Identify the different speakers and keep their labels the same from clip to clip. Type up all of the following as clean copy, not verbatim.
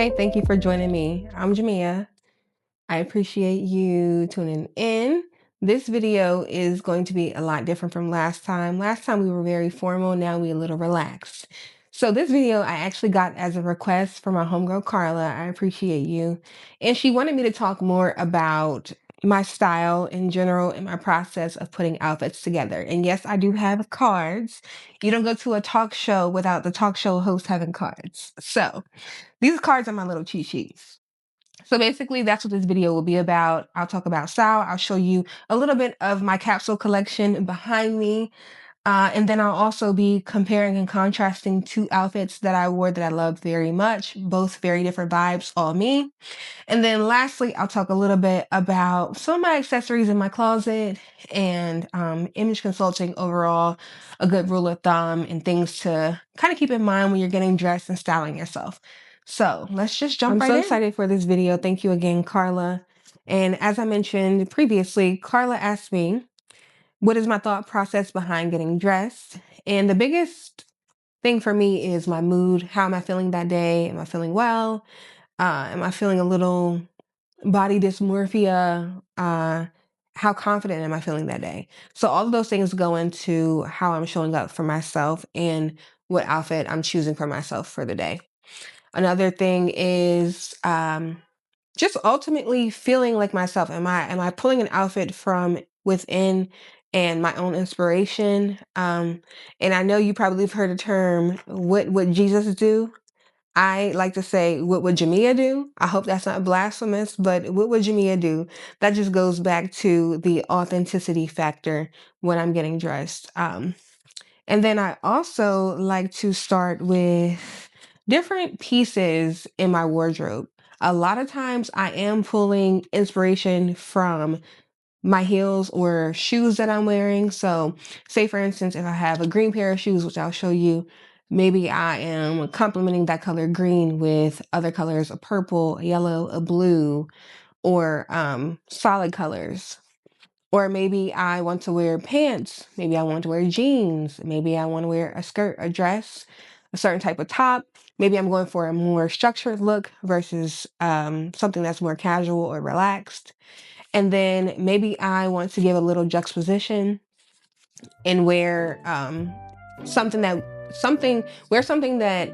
Speaker 1: Hi, thank you for joining me. I'm Jamia. I appreciate you tuning in. This video is going to be a lot different from last time. Last time we were very formal, now we a little relaxed. So this video I actually got as a request from my homegirl Carla. I appreciate you. And she wanted me to talk more about my style in general and my process of putting outfits together. And yes, I do have cards. You don't go to a talk show without the talk show host having cards. So these cards are my little cheat sheets. So basically, that's what this video will be about. I'll talk about style. I'll show you a little bit of my capsule collection behind me. And then I'll also be comparing and contrasting two outfits that I wore that I love very much, both very different vibes, all me. And then lastly, I'll talk a little bit about some of my accessories in my closet and image consulting overall, a good rule of thumb, and things to kind of keep in mind when you're getting dressed and styling yourself. So let's just jump right in. I'm so excited for this video. Thank you again, Carla. And as I mentioned previously, Carla asked me, what is my thought process behind getting dressed? And the biggest thing for me is my mood. How am I feeling that day? Am I feeling well? Am I feeling a little body dysmorphia? How confident am I feeling that day? So all of those things go into how I'm showing up for myself and what outfit I'm choosing for myself for the day. Another thing is just ultimately feeling like myself. Am I pulling an outfit from within and my own inspiration? And I know you probably have heard the term, what would Jesus do? I like to say, what would Jamia do? I hope that's not blasphemous, but what would Jamia do? That just goes back to the authenticity factor when I'm getting dressed. And then I also like to start with different pieces in my wardrobe. A lot of times I am pulling inspiration from my heels or shoes that I'm wearing. So, say for instance, if I have a green pair of shoes, which I'll show you, maybe I am complementing that color green with other colors, a purple, a yellow, a blue, or solid colors. Or maybe I want to wear pants. Maybe I want to wear jeans. Maybe I want to wear a skirt, a dress, a certain type of top. Maybe I'm going for a more structured look versus something that's more casual or relaxed. And then maybe I want to give a little juxtaposition and wear something that something that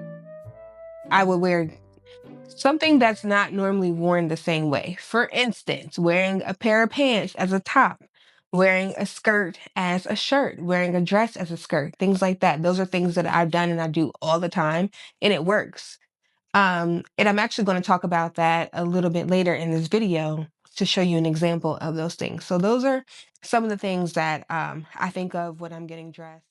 Speaker 1: I would wear, something that's not normally worn the same way. For instance, wearing a pair of pants as a top, wearing a skirt as a shirt, wearing a dress as a skirt, things like that. Those are things that I've done and I do all the time, and it works. And I'm actually going to talk about that a little bit later in this video to show you an example of those things. So those are some of the things that I think of when I'm getting dressed.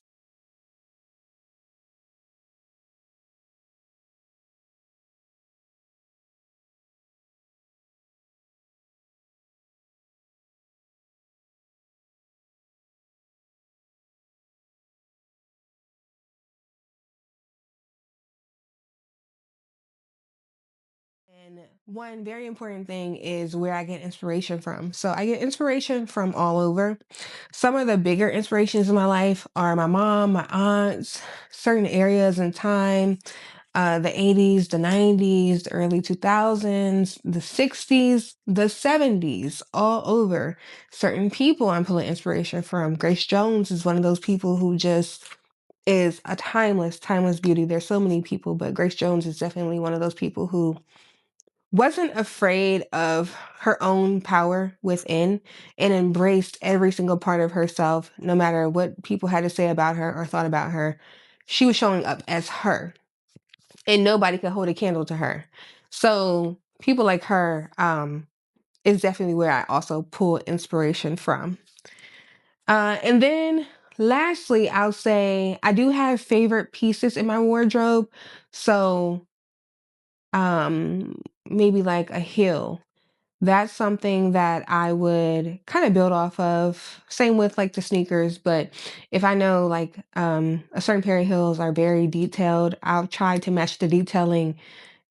Speaker 1: And one very important thing is where I get inspiration from. So I get inspiration from all over. Some of the bigger inspirations in my life are my mom, my aunts, certain areas in time, the 80s, the 90s, the early 2000s, the 60s, the 70s, all over. Certain people I'm pulling inspiration from. Grace Jones is one of those people who just is a timeless beauty. There's so many people, but Grace Jones is definitely one of those people who wasn't afraid of her own power within and embraced every single part of herself, no matter what people had to say about her or thought about her. She was showing up as her, and nobody could hold a candle to her. So, people like her is definitely where I also pull inspiration from. And then lastly, I'll say I do have favorite pieces in my wardrobe. So, maybe like a heel. That's something that I would kind of build off of. Same with like the sneakers, but if I know like a certain pair of heels are very detailed, I'll try to match the detailing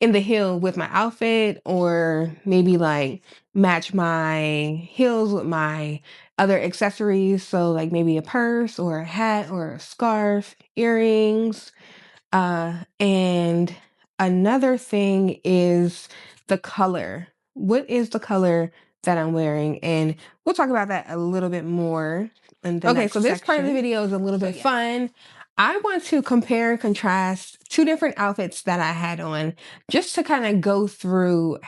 Speaker 1: in the heel with my outfit, or maybe like match my heels with my other accessories. So like maybe a purse or a hat or a scarf, earrings, and another thing is the color. What is the color that I'm wearing? And we'll talk about that a little bit more in the next section. So this part of the video is a little bit fun. I want to compare and contrast two different outfits that I had on, just to kind of go through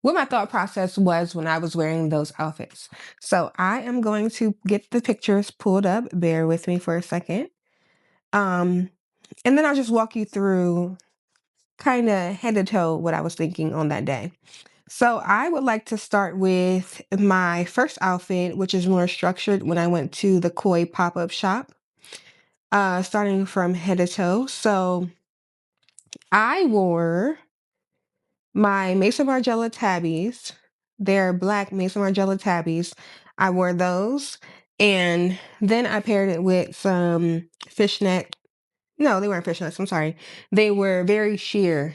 Speaker 1: what my thought process was when I was wearing those outfits. So I am going to get the pictures pulled up. Bear with me for a second. And then I'll just walk you through kind of head to toe what I was thinking on that day. So I would like to start with my first outfit, which is more structured, when I went to the Koi pop-up shop, starting from head to toe. So I wore my Mason Margiela tabbies. They're black Mason Margiela tabbies. I wore those. And then I paired it with some fishnet. No, they weren't fishnets. I'm sorry. They were very sheer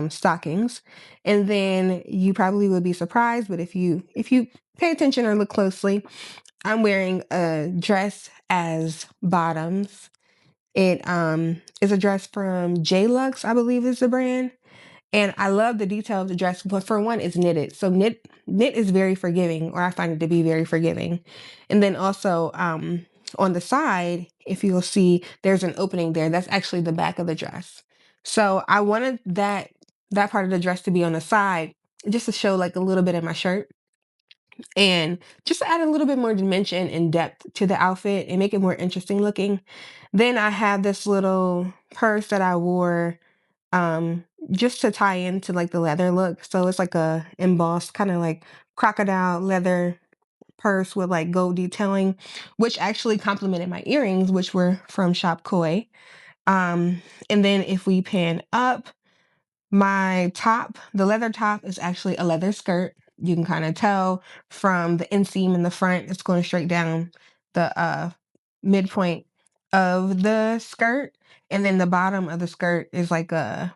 Speaker 1: stockings. And then you probably would be surprised, but if you pay attention or look closely, I'm wearing a dress as bottoms. It is a dress from J Lux, I believe is the brand. And I love the detail of the dress, but for one, it's knitted. So knit is very forgiving, or I find it to be very forgiving. And then also on the side, if you'll see, there's an opening there. That's actually the back of the dress. So I wanted that part of the dress to be on the side, just to show like a little bit of my shirt, and just to add a little bit more dimension and depth to the outfit and make it more interesting looking. Then I have this little purse that I wore just to tie into like the leather look. So it's like a embossed kind of like crocodile leather purse with like gold detailing, which actually complemented my earrings, which were from Shop Koi. And then if we pan up, my top, the leather top, is actually a leather skirt. You can kind of tell from the inseam in the front, it's going straight down the midpoint of the skirt. And then the bottom of the skirt is like a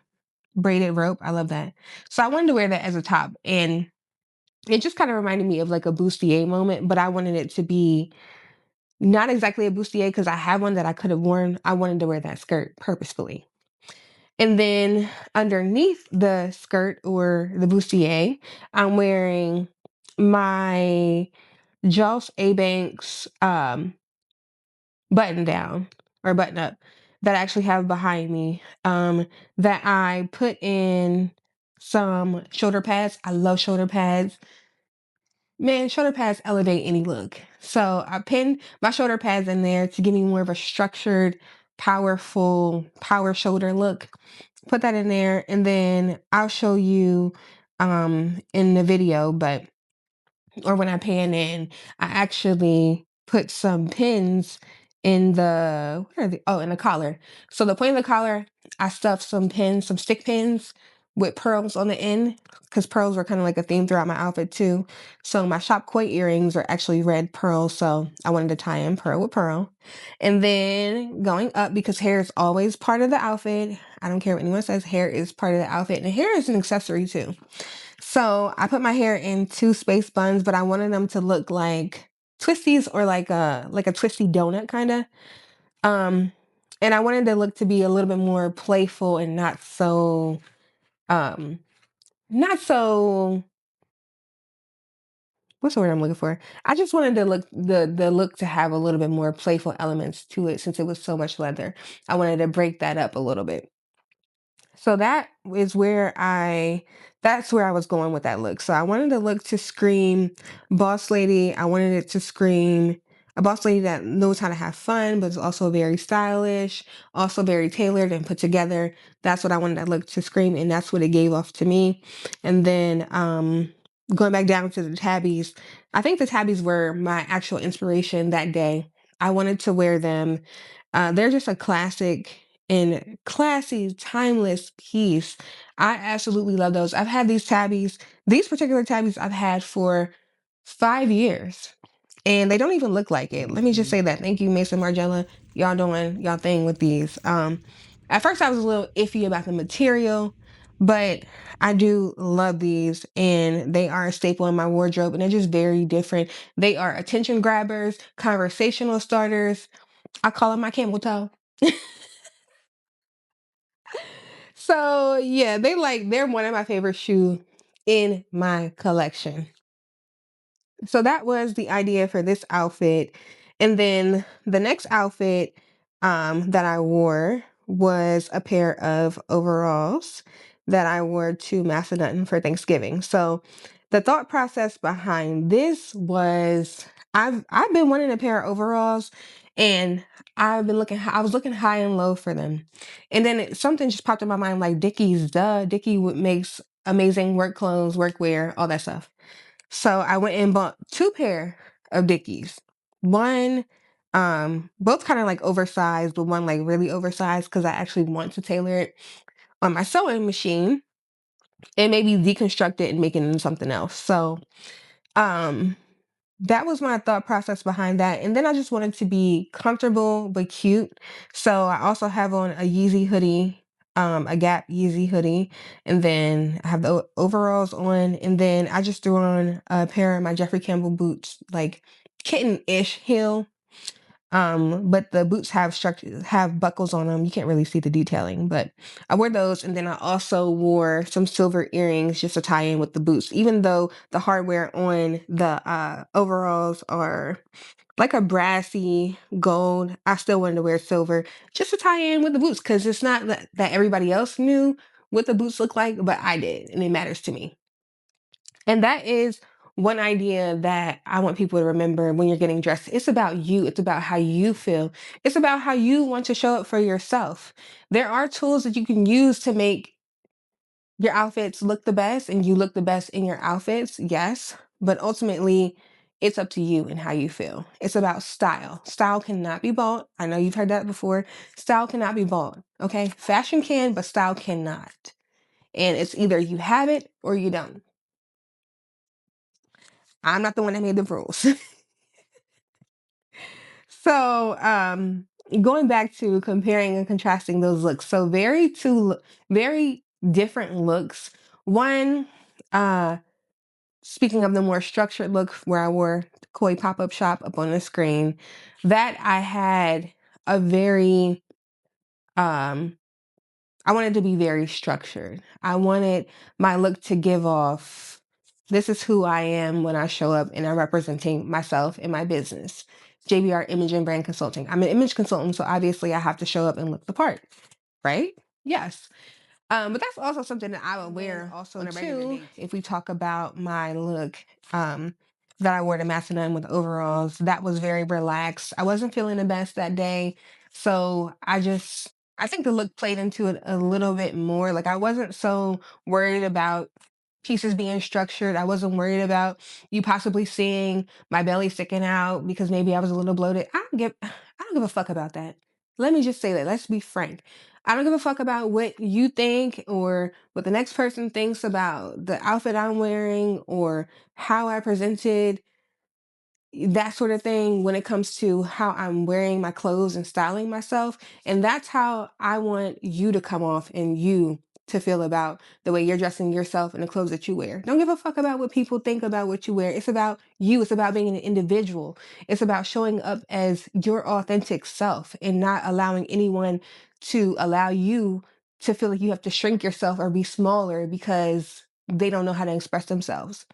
Speaker 1: braided rope. I love that. So I wanted to wear that as a top. And it just kind of reminded me of like a bustier moment, but I wanted it to be not exactly a bustier because I have one that I could have worn. I wanted to wear that skirt purposefully. And then underneath the skirt or the bustier, I'm wearing my Joss A-Banks button down or button up that I actually have behind me, that I put in some shoulder pads. I love shoulder pads. Man, shoulder pads elevate any look. So I pinned my shoulder pads in there to give me more of a structured, powerful, power shoulder look. Put that in there, and then I'll show you in the video, but or when I pan in, I actually put some pins in the where are they? Oh, in the collar. So the point of the collar, I stuffed some pins, some stick pins with pearls on the end, because pearls were kind of like a theme throughout my outfit too. So my Shop Koi earrings are actually red pearls, so I wanted to tie in pearl with pearl. And then going up, because hair is always part of the outfit. I don't care what anyone says, hair is part of the outfit, and hair is an accessory too. So I put my hair in two space buns, but I wanted them to look like twisties, or like a twisty donut kind of. Um, and I wanted the look to be a little bit more playful and um, not so. What's the word I'm looking for? I just wanted the look to have a little bit more playful elements to it, since it was so much leather. I wanted to break that up a little bit. So that's where I was going with that look. So I wanted the look to scream boss lady. I wanted it to scream a boss lady that knows how to have fun, but is also very stylish, also very tailored and put together. That's what I wanted that look to scream, and that's what it gave off to me. And then going back down to the tabbies, I think the tabbies were my actual inspiration that day. I wanted to wear them. They're just a classic and classy, timeless piece. I absolutely love those. I've had these particular tabbies I've had for 5 years, and they don't even look like it. Let me just say that. Thank you, Mason Margiela. Y'all doing y'all thing with these. At first I was a little iffy about the material, but I do love these, and they are a staple in my wardrobe, and they're just very different. They are attention grabbers, conversational starters. I call them my camel toe. So yeah, they're one of my favorite shoe in my collection. So that was the idea for this outfit. And then the next outfit that I wore was a pair of overalls that I wore to Macedon for Thanksgiving. So the thought process behind this was I've been wanting a pair of overalls, and I was looking high and low for them. And then something just popped in my mind, like Dickies, duh. Makes amazing work clothes, workwear, all that stuff. So I went and bought two pair of Dickies. One, both kind of like oversized, but one like really oversized because I actually want to tailor it on my sewing machine and maybe deconstruct it and make it into something else. So um that was my thought process behind that. And then I just wanted to be comfortable but cute. So I also have on a Yeezy hoodie, a Gap Yeezy hoodie, and then I have the overalls on, and then I just threw on a pair of my Jeffrey Campbell boots, like kitten-ish heel. But the boots have buckles on them. You can't really see the detailing, but I wore those, and then I also wore some silver earrings just to tie in with the boots. Even though the hardware on the overalls are like a brassy gold, I still wanted to wear silver just to tie in with the boots because it's not that everybody else knew what the boots look like, but I did, and it matters to me. And that is one idea that I want people to remember when you're getting dressed. It's about you. It's about how you feel. It's about how you want to show up for yourself. There are tools that you can use to make your outfits look the best and you look the best in your outfits. Yes. But ultimately, it's up to you and how you feel. It's about style. Style cannot be bought. I know you've heard that before. Style cannot be bought. Okay. Fashion can, but style cannot. And it's either you have it or you don't. I'm not the one that made the rules. So, going back to comparing and contrasting those looks. So very different looks. One, uh, speaking of the more structured look where I wore Koi pop-up shop up on the screen, that I had a very um I wanted to be very structured. I wanted my look to give off, this is who I am when I show up and I'm representing myself in my business. JBR Image and Brand Consulting. I'm an image consultant, so obviously I have to show up and look the part, right? Yes. But that's also something that I would wear also on a regular too. If we talk about my look, that I wore to Macedon with overalls, that was very relaxed. I wasn't feeling the best that day, so I think the look played into it a little bit more. Like I wasn't so worried about pieces being structured. I wasn't worried about you possibly seeing my belly sticking out because maybe I was a little bloated. I don't give a fuck about that. Let me just say that. Let's be frank. I don't give a fuck about what you think or what the next person thinks about the outfit I'm wearing or how I presented, that sort of thing when it comes to how I'm wearing my clothes and styling myself. And that's how I want you to come off and you to feel about the way you're dressing yourself and the clothes that you wear. Don't give a fuck about what people think about what you wear. It's about you. It's about being an individual. It's about showing up as your authentic self and not allowing anyone to allow you to feel like you have to shrink yourself or be smaller because they don't know how to express themselves.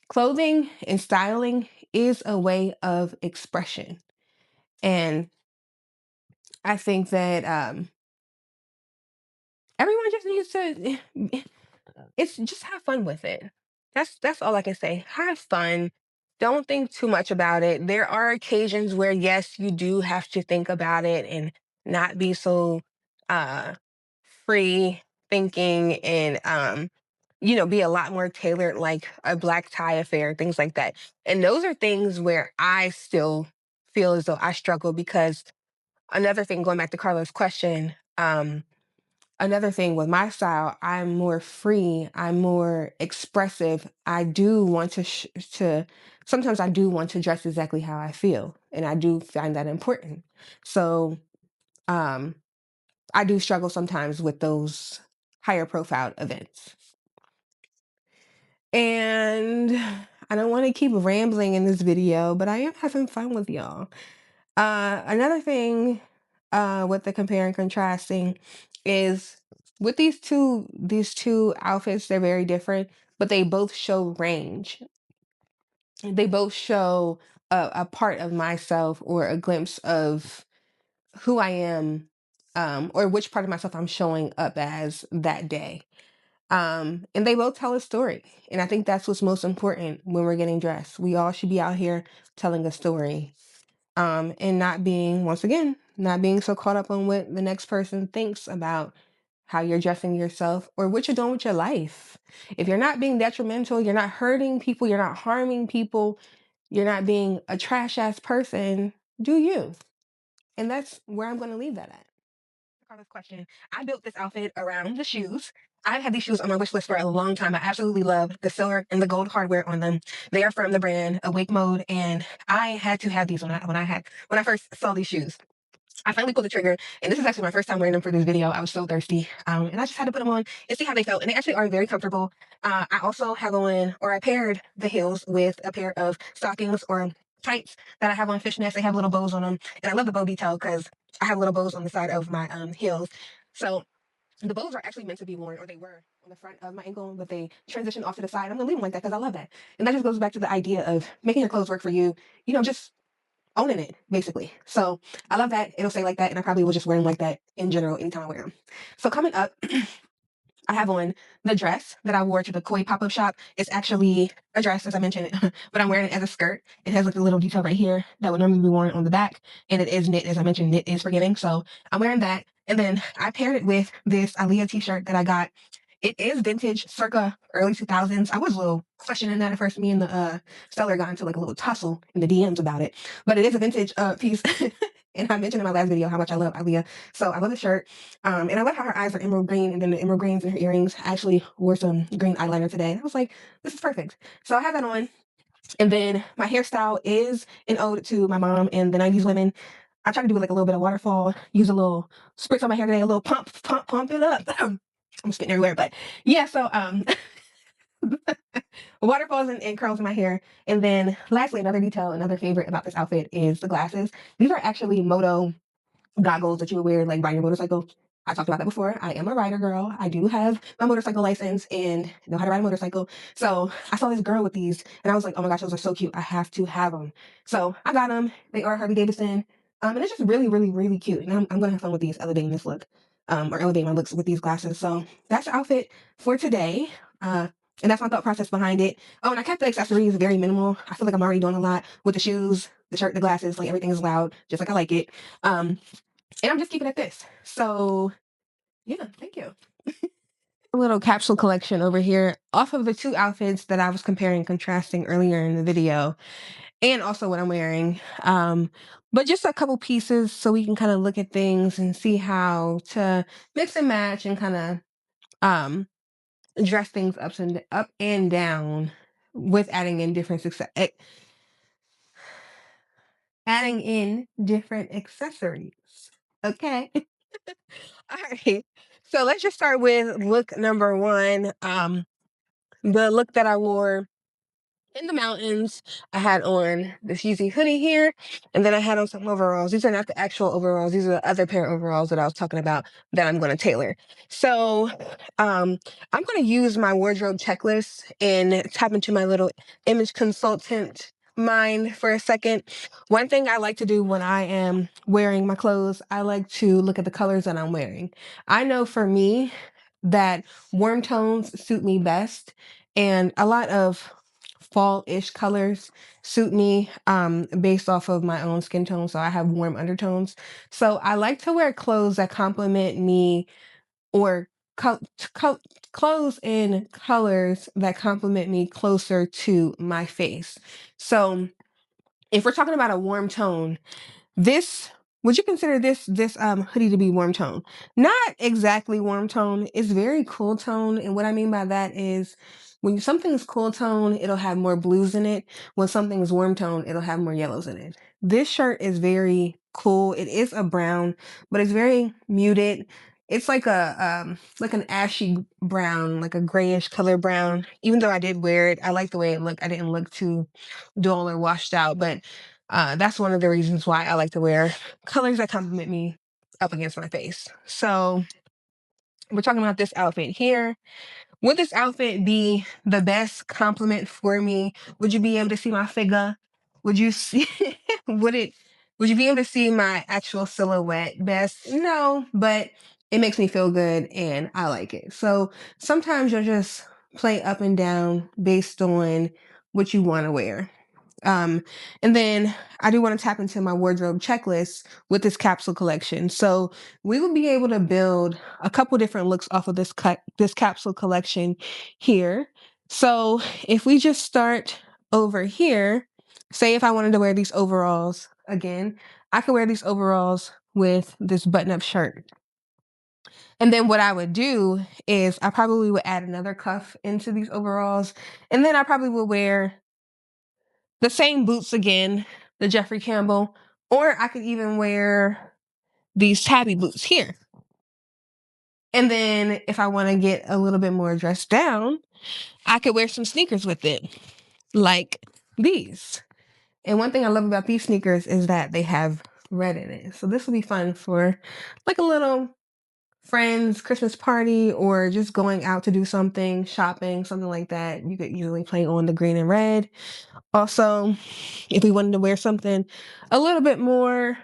Speaker 1: Clothing and styling is a way of expression. And I think that everyone just needs to it's just have fun with it. That's all I can say. Have fun. Don't think too much about it. There are occasions where yes, you do have to think about it and not be so uh free thinking and be a lot more tailored, like a black tie affair, things like that. And those are things where I still feel as though I struggle because another thing, going back to Carla's question, another thing with my style, I'm more free, I'm more expressive. I do want to sometimes I do want to dress exactly how I feel, and I do find that important. So, um I do struggle sometimes with those higher profile events. And I don't want to keep rambling in this video, but I am having fun with y'all. Another thing with the compare and contrasting is with these two outfits, they're very different, but they both show range. They both show a part of myself or a glimpse of who I am, or which part of myself I'm showing up as that day. And they both tell a story. And I think that's what's most important when we're getting dressed. We all should be out here telling a story. And not being, once again, not being so caught up on what the next person thinks about how you're dressing yourself or what you're doing with your life. If you're not being detrimental, you're not hurting people, you're not harming people, you're not being a trash ass person, do you? And that's where I'm going to leave that at. Carla's question. I built this outfit around the shoes. I've had these shoes on my wish list for a long time. I absolutely love the silver and the gold hardware on them. They are from the brand Awake Mode, and I had to have these when I first saw these shoes. I finally pulled the trigger, and this is actually my first time wearing them for this video. I was so thirsty, and I just had to put them on and see how they felt. And they actually are very comfortable. I also have on, or I paired the heels with a pair of stockings or tights that I have on fishnets. They have little bows on them, and I love the bow detail because I have little bows on the side of my heels. So the bows are actually meant to be worn, or they were on the front of my ankle, but they transitioned off to the side. I'm gonna leave them like that because I love that, and that just goes back to the idea of making your clothes work for you. Just owning it, basically. So I love that it'll say like that, and I probably will just wear them like that in general anytime I wear them. So coming up, I have on the dress that I wore to the Koi pop-up shop. It's actually a dress, as I mentioned, but I'm wearing it as a skirt. It has like a little detail right here that would normally be worn on the back, and it is knit. As I mentioned, knit is forgiving, so I'm wearing that. And then I paired it with this Aaliyah t-shirt that I got. It is vintage, circa early 2000s. I was a little questioning that at first. Me and the seller got into like a little tussle in the DMs about it, but it is a vintage piece. And I mentioned in my last video how much I love Aaliyah. So I love the shirt. And I love how her eyes are emerald green, and then the emerald greens in her earrings. I actually wore some green eyeliner today. I was like, this is perfect. So I have that on. And then my hairstyle is an ode to my mom and the 90s women. I try to do like a little bit of waterfall, use a little spritz on my hair today, a little pump it up. I'm spitting everywhere, but yeah, so waterfalls and curls in my hair. And then lastly, another detail, another favorite about this outfit is the glasses. These are actually Moto goggles that you would wear like riding your motorcycle. I talked about that before. I am a rider girl. I do have my motorcycle license and know how to ride a motorcycle. So I saw this girl with these and I was like, oh my gosh, those are so cute. I have to have them. So I got them. They are Harley Davidson. And it's just really, really, really cute. And I'm going to have fun with these, elevating this look, or elevating my looks with these glasses. So that's the outfit for today. And that's my thought process behind it. Oh, and I kept the accessories very minimal. I feel like I'm already doing a lot with the shoes, the shirt, the glasses, like everything is loud, just like I like it. And I'm just keeping it this. So yeah, thank you. A little capsule collection over here off of the two outfits that I was comparing and contrasting earlier in the video, and also what I'm wearing. But just a couple pieces so we can kind of look at things and see how to mix and match and kind of um dress things up and down with adding in different accessories. Okay. All right. So let's just start with look number one. The look that I wore in the mountains. I had on this Yeezy hoodie here, and then I had on some overalls. These are not the actual overalls. These are the other pair of overalls that I was talking about that I'm going to tailor. So I'm going to use my wardrobe checklist and tap into my little image consultant mind for a second. One thing I like to do when I am wearing my clothes, I like to look at the colors that I'm wearing. I know for me that warm tones suit me best, and a lot of fall-ish colors suit me based off of my own skin tone. So I have warm undertones. So I like to wear clothes that complement me, or co- co- clothes in colors that complement me closer to my face. So if we're talking about a warm tone, this would you consider this hoodie to be warm tone? Not exactly warm tone. It's very cool tone, and what I mean by that is when something's cool tone, it'll have more blues in it. When something's warm tone, it'll have more yellows in it. This shirt is very cool. It is a brown, but it's very muted. It's like an ashy brown, like a grayish color brown. Even though I did wear it, I like the way it looked. I didn't look too dull or washed out, but that's one of the reasons why I like to wear colors that complement me up against my face. So we're talking about this outfit here. Would this outfit be the best compliment for me? Would you be able to see my figure? Would you see would you be able to see my actual silhouette best? No, but it makes me feel good and I like it. So sometimes you'll just play up and down based on what you want to wear. Um, and then I do want to tap into my wardrobe checklist with this capsule collection. So we will be able to build a couple different looks off of this capsule collection here. So if we just start over here, say if I wanted to wear these overalls again, I could wear these overalls with this button-up shirt. And then what I would do is I probably would add another cuff into these overalls, and then I probably would wear the same boots again, the Jeffrey Campbell, or I could even wear these tabby boots here. And then if I want to get a little bit more dressed down, I could wear some sneakers with it, like these. And one thing I love about these sneakers is that they have red in it. So this will be fun for like a little friends Christmas party or just going out to do something, shopping, something like that. You could easily play on the green and red. Also, if we wanted to wear something a little bit more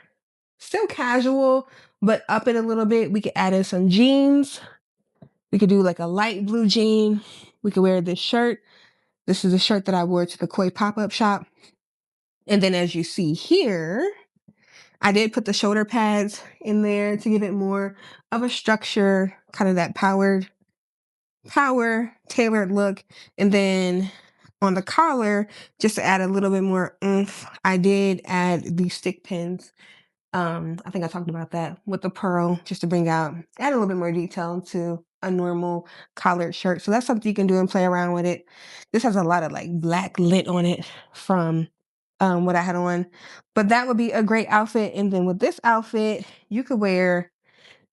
Speaker 1: still casual, but up it a little bit, we could add in some jeans. We could do like a light blue jean. We could wear this shirt. This is a shirt that I wore to the Koi pop-up shop. And then as you see here, I did put the shoulder pads in there to give it more of a structure, kind of that power tailored look. And then on the collar, just to add a little bit more oomph, I did add these stick pins. I think I talked about that with the pearl, just to add a little bit more detail to a normal collared shirt. So that's something you can do and play around with it. This has a lot of like black lint on it from what I had on, but that would be a great outfit. And then with this outfit, you could wear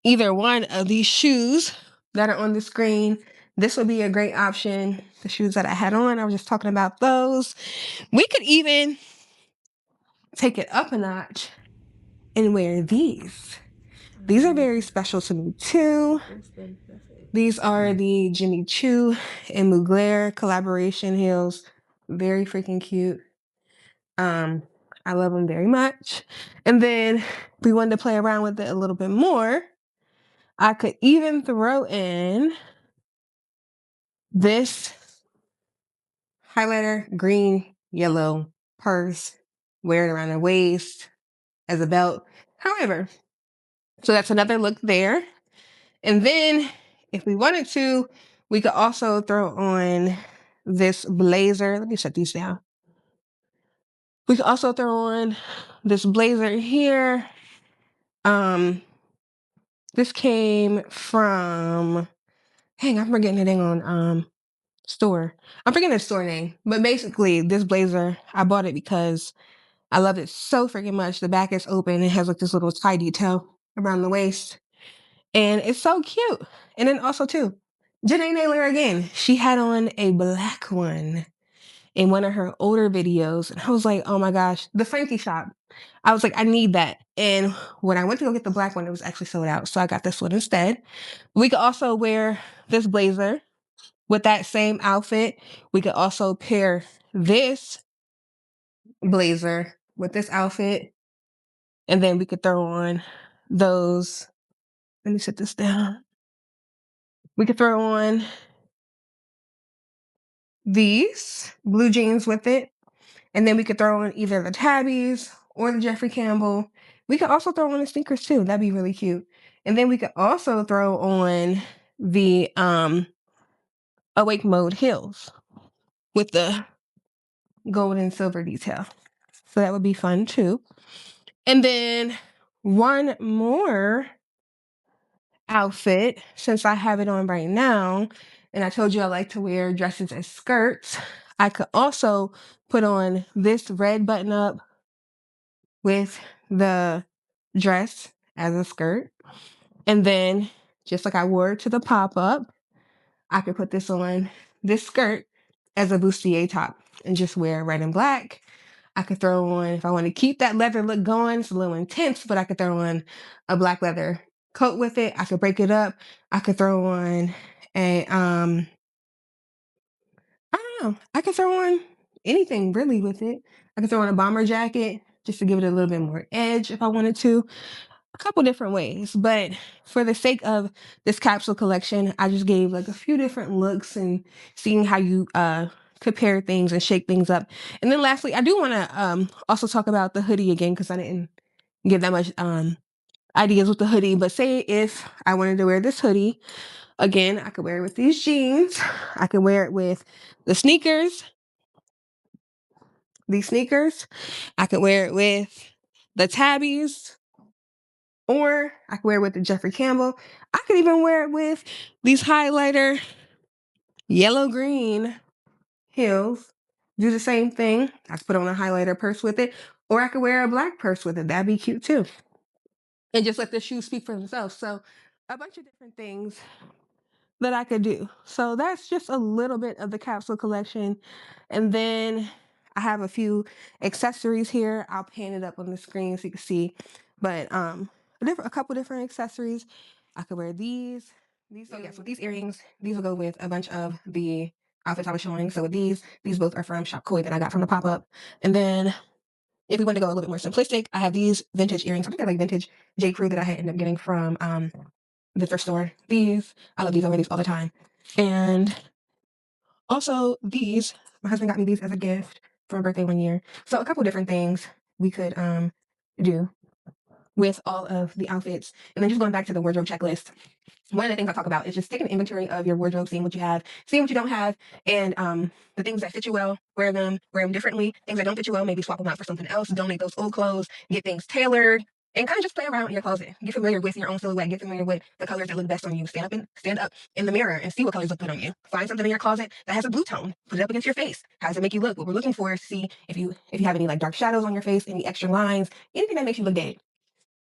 Speaker 1: either one of these shoes that are on the screen. This would be a great option. The shoes that I had on, I was just talking about those. We could even take it up a notch and wear these. These are very special to me too. These are the Jimmy Choo and Mugler collaboration heels. Very freaking cute. I love them very much. And then if we wanted to play around with it a little bit more, I could even throw in this highlighter green, yellow purse, wear it around the waist as a belt. However, so that's another look there. And then if we wanted to, we could also throw on this blazer. Let me set these down. We could also throw on this blazer here. This came from, I'm forgetting the dang on store. I'm forgetting the store name. But basically, this blazer, I bought it because I love it so freaking much. The back is open. It has like this little tie detail around the waist. And it's so cute. And then also too, Janae Naylor again, she had on a black one in one of her older videos. And I was like, oh my gosh, the Frankie shop. I was like, I need that. And when I went to go get the black one, it was actually sold out. So I got this one instead. We could also wear this blazer with that same outfit. We could also pair this blazer with this outfit. And then we could throw on those. Let me set this down. We could throw on these blue jeans with it. And then we could throw on either the tabbies or the Jeffrey Campbell. We could also throw on the sneakers too. That'd be really cute. And then we could also throw on the awake mode heels with the gold and silver detail. So that would be fun too. And then one more outfit, since I have it on right now, and I told you I like to wear dresses as skirts, I could also put on this red button up with the dress as a skirt. And then, just like I wore to the pop-up, I could put this on this skirt as a bustier top and just wear red and black. I could throw on, if I want to keep that leather look going, it's a little intense, but I could throw on a black leather coat with it. I could break it up. I could throw on a I don't know. I could throw on anything really with it. I could throw on a bomber jacket just to give it a little bit more edge if I wanted to. A couple different ways, but for the sake of this capsule collection, I just gave like a few different looks and seeing how you compare things and shake things up. And then lastly, I do want to also talk about the hoodie again because I didn't give that much ideas with the hoodie. But say if I wanted to wear this hoodie again, I could wear it with these jeans. I could wear it with the sneakers, these sneakers. I could wear it with the tabbies, or I could wear it with the Jeffrey Campbell. I could even wear it with these highlighter yellow green heels. Do the same thing. I could put on a highlighter purse with it, or I could wear a black purse with it. That'd be cute too. And just let the shoes speak for themselves. So a bunch of different things that I could do. So that's just a little bit of the capsule collection. And then I have a few accessories here. I'll pan it up on the screen so you can see. But a couple different accessories. I could wear these. So yes, with these earrings, these will go with a bunch of the outfits I was showing. So with these both are from Shop Koi that I got from the pop-up. And then if we want to go a little bit more simplistic, I have these vintage earrings. I think they're like vintage J. Crew that I had ended up getting from the thrift store. I love these. I wear these all the time. And also these, my husband got me these as a gift for my birthday one year. So a couple different things we could do with all of the outfits. And then just going back to the wardrobe checklist, one of the things I talk about is just taking an inventory of your wardrobe, seeing what you have, seeing what you don't have, and the things that fit you well, wear them differently. Things that don't fit you well, maybe swap them out for something else, donate those old clothes, get things tailored, and kind of just play around in your closet. Get familiar with your own silhouette, get familiar with the colors that look best on you. Stand up in the mirror and see what colors look good on you. Find something in your closet that has a blue tone, put it up against your face. How does it make you look? What we're looking for is see if you have any like dark shadows on your face, any extra lines, anything that makes you look dead.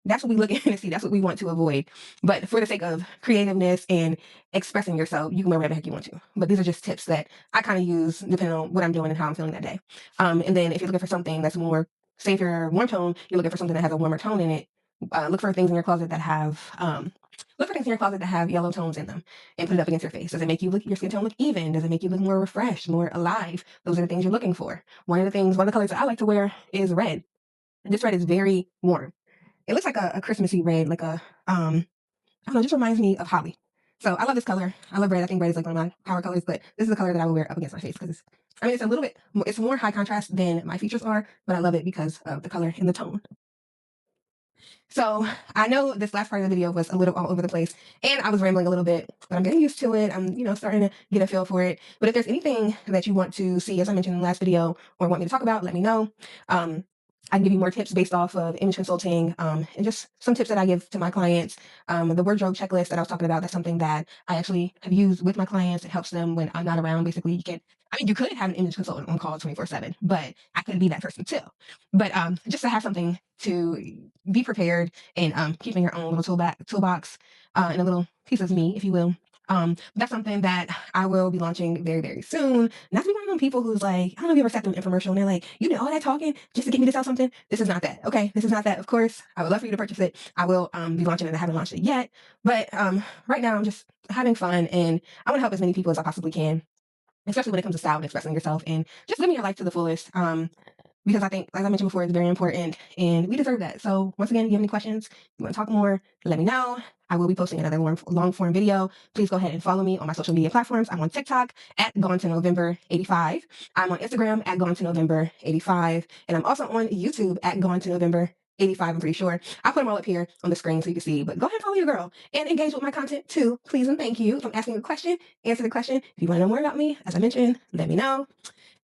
Speaker 1: That's what we look at and see. That's what we want to avoid. But for the sake of creativeness and expressing yourself, you can wear whatever the heck you want to. But these are just tips that I kind of use depending on what I'm doing and how I'm feeling that day. And then if you're looking for something that's more, say if you're a warm tone, you're looking for something that has a warmer tone in it. Look for things in your closet that have yellow tones in them and put it up against your face. Does it make your skin tone look even? Does it make you look more refreshed, more alive? Those are the things you're looking for. One of the colors that I like to wear is red. And this red is very warm. It looks like a Christmassy red, like a, I don't know, just reminds me of holly. So I love this color. I love red. I think red is like one of my power colors, but this is the color that I will wear up against my face because it's a little bit, it's more high contrast than my features are, but I love it because of the color and the tone. So I know this last part of the video was a little all over the place and I was rambling a little bit, but I'm getting used to it. I'm, starting to get a feel for it. But if there's anything that you want to see, as I mentioned in the last video, or want me to talk about, let me know. I can give you more tips based off of image consulting and just some tips that I give to my clients. The wardrobe checklist that I was talking about, that's something that I actually have used with my clients. It helps them when I'm not around. Basically, you could have an image consultant on call 24/7, but I couldn't be that person too. But just to have something to be prepared and keeping your own little toolbox and a little piece of me, if you will. That's something that I will be launching very, very soon. Not to be one of them people who's like, I don't know if you ever sat through an infomercial and they're like, you did all that talking just to get me to sell something. This is not that. Okay. This is not that. Of course, I would love for you to purchase it. I will be launching it. I haven't launched it yet, but right now I'm just having fun and I want to help as many people as I possibly can, especially when it comes to style and expressing yourself and just living your life to the fullest. Because I think, as I mentioned before, it's very important and we deserve that. So once again, if you have any questions, you want to talk more, let me know. I will be posting another long form video. Please go ahead and follow me on my social media platforms. I'm on TikTok at Gone to November 85. I'm on Instagram at Gone to November 85. And I'm also on YouTube at Gone to November 85, I'm pretty sure. I'll put them all up here on the screen so you can see. But go ahead and follow your girl and engage with my content too. Please and thank you. If I'm asking a question, answer the question. If you want to know more about me, as I mentioned, let me know.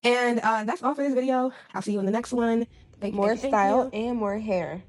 Speaker 1: And that's all for this video. I'll see you in the next one. Thank you.
Speaker 2: More style and more hair.